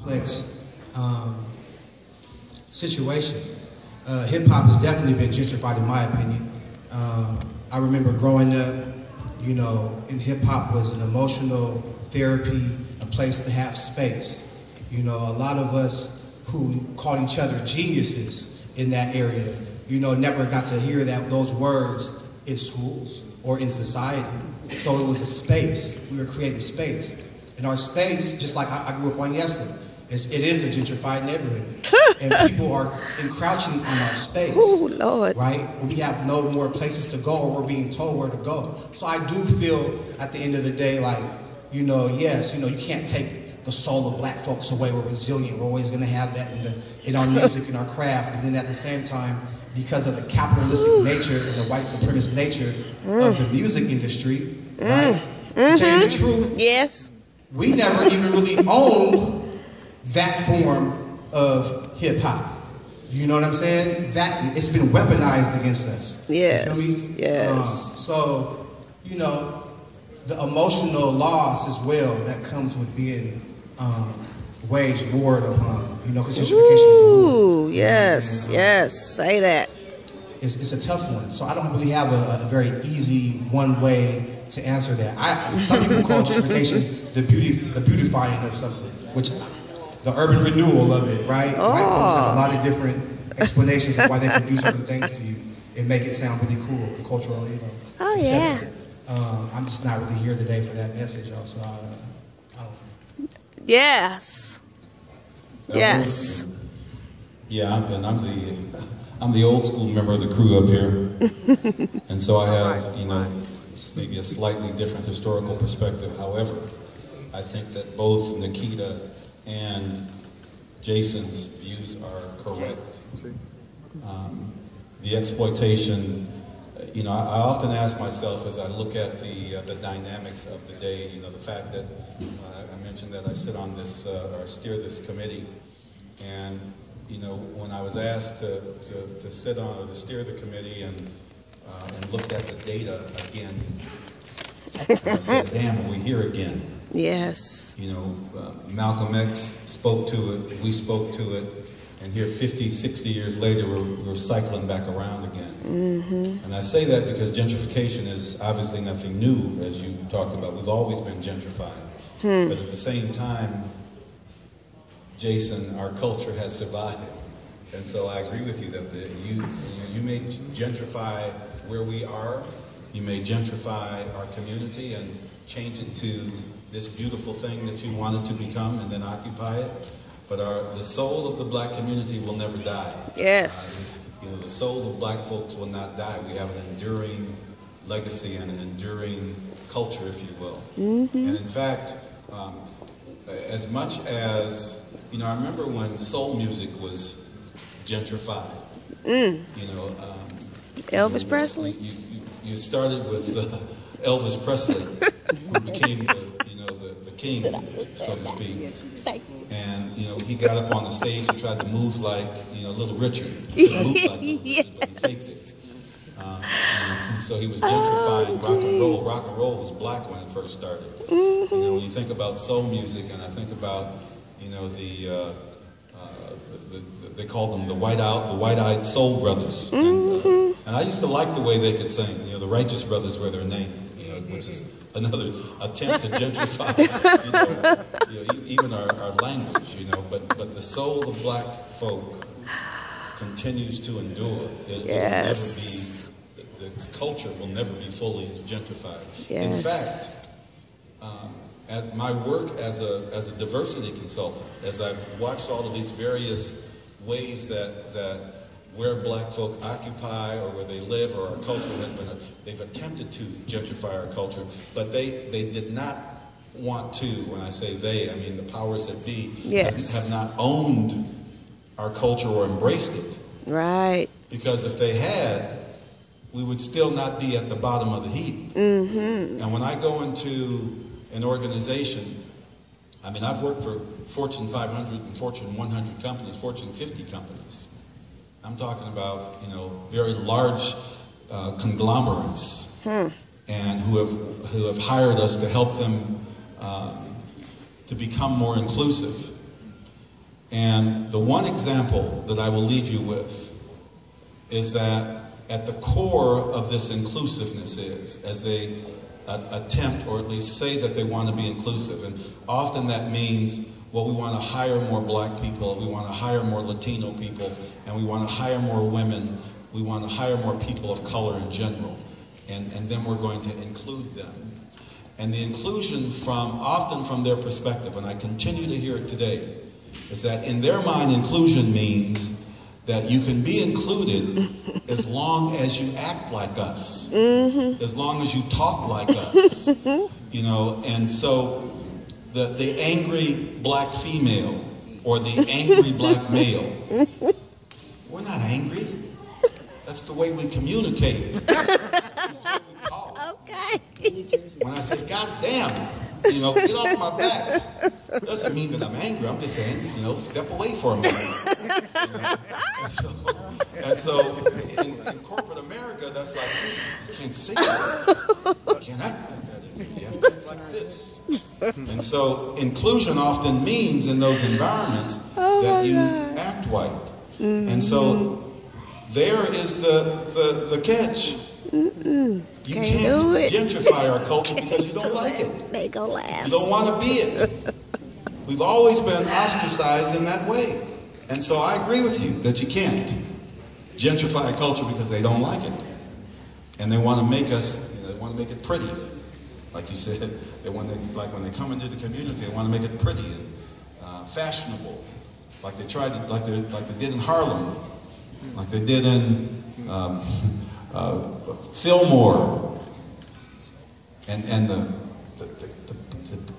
complex situation. Hip-hop has definitely been gentrified in my opinion. I remember growing up, you know, and hip-hop was an emotional therapy, a place to have space. You know, a lot of us who called each other geniuses in that area, you know, never got to hear those words in schools or in society. So it was a space. We were creating space. And our space, just like I grew up on Yesler, it is a gentrified neighborhood. And people are encroaching on our space. Oh, Lord. Right? We have no more places to go, or we're being told where to go. So I do feel at the end of the day like, you know, yes, you know, you can't take the soul of black folks away. We're resilient. We're always going to have that in our music and our craft. But then at the same time, because of the capitalistic nature and the white supremacist nature of the music industry, right? To tell you the truth, yes, we never even really owned that form of hip hop. You know what I'm saying? That it's been weaponized against us. Yes. You feel me? Yes. So, you know, the emotional loss as well that comes with being waged war upon. You know, because gentrification is a war. Ooh, yes, yes. Say that. It's a tough one. So I don't really have a very easy one way to answer that. Some people call gentrification the beautifying of something, which the urban renewal of it, right? Oh. White folks have a lot of different explanations of why they can do certain things to you and make it sound really cool and cultural, you know. Oh, yeah. I'm just not really here today for that message, y'all. So I don't know. Yes. Yes. Yeah, I'm the old school member of the crew up here, and so I have, you know, maybe a slightly different historical perspective. However, I think that both Nikita and Jason's views are correct. The exploitation, you know, I often ask myself as I look at the dynamics of the day, you know, the fact that I mentioned that I sit on this, or steer this committee, and, you know, when I was asked to sit on or to steer the committee and looked at the data again, I said, damn, are we here again? Yes. You know, Malcolm X spoke to it, we spoke to it, and here 50, 60 years later, we're cycling back around again. Mm-hmm. And I say that because gentrification is obviously nothing new, as you talked about. We've always been gentrified. But at the same time, Jason, our culture has survived. And so I agree with you that you may gentrify where we are, you may gentrify our community and change it to this beautiful thing that you wanted to become and then occupy it. But the soul of the black community will never die. Yes. You know, the soul of black folks will not die. We have an enduring legacy and an enduring culture, if you will. Mm-hmm. And in fact, as much as, you know, I remember when soul music was gentrified. You know, Elvis Presley? You started with Elvis Presley, who became the king, so to speak. And, you know, he got up on the stage and tried to move like, you know, Little Richard. He couldn't move like Little Richard, but he faked it. And so he was gentrifying rock and roll. Rock and roll was black when it first started. You know, when you think about soul music, and I think about, you know, they called them the white-eyed soul brothers. And I used to like the way they could sing. You know, the Righteous Brothers were their name, you know, which is another attempt to gentrify, you know, even our language, you know. But the soul of black folk continues to endure. It will never be, the culture will never be fully gentrified. Yes. In fact, as my work as a diversity consultant, as I've watched all of these various ways that where black folk occupy or where they live or our culture has been, they've attempted to gentrify our culture, but they did not want to. When I say they, I mean the powers that be have not owned our culture or embraced it. Right. Because if they had, we would still not be at the bottom of the heap. And when I go into an organization, I mean, I've worked for Fortune 500 and Fortune 100 companies, Fortune 50 companies. I'm talking about, you know, very large conglomerates, and who have hired us to help them to become more inclusive. And the one example that I will leave you with is that at the core of this inclusiveness is, as they attempt, or at least say that they want to be inclusive, and often that means, well, we want to hire more black people, we want to hire more Latino people, and we want to hire more women, we want to hire more people of color in general, and then we're going to include them. And the inclusion often from their perspective, and I continue to hear it today, is that in their mind, inclusion means that you can be included as long as you act like us, as long as you talk like us, you know. And so the angry black female or the angry black male, we're not angry. That's the way we communicate. That's the way we talk. Okay. When I say, God damn, you know, get off my back, doesn't mean that I'm angry. I'm just saying, you know, step away for a minute. You know? And so in corporate America, that's like, you can't say that. You can't act like that. You have to act like this. And so inclusion often means in those environments that you act white. And so there is the catch. You can't gentrify our culture because you don't like it. They go last. You don't want to be it. We've always been ostracized in that way. And so I agree with you that you can't gentrify a culture because they don't like it. And they want to make us, you know, they want to make it pretty. Like you said, they want to, like when they come into the community, they want to make it pretty and fashionable. Like they tried to, like they did in Harlem, like they did in Fillmore. And the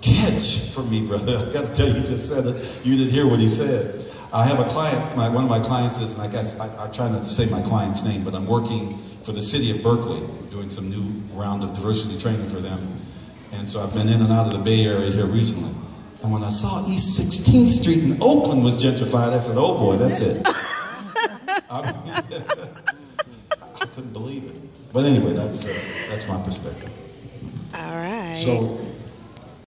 catch for me, brother, I got to tell you, he just said it. You didn't hear what he said. I have a client, one of my clients is, and I guess I try not to say my client's name, but I'm working for the city of Berkeley, doing some new round of diversity training for them. And so I've been in and out of the Bay Area here recently. And when I saw East 16th Street in Oakland was gentrified, I said, oh boy, that's it. I couldn't believe it. But anyway, that's my perspective. All right. So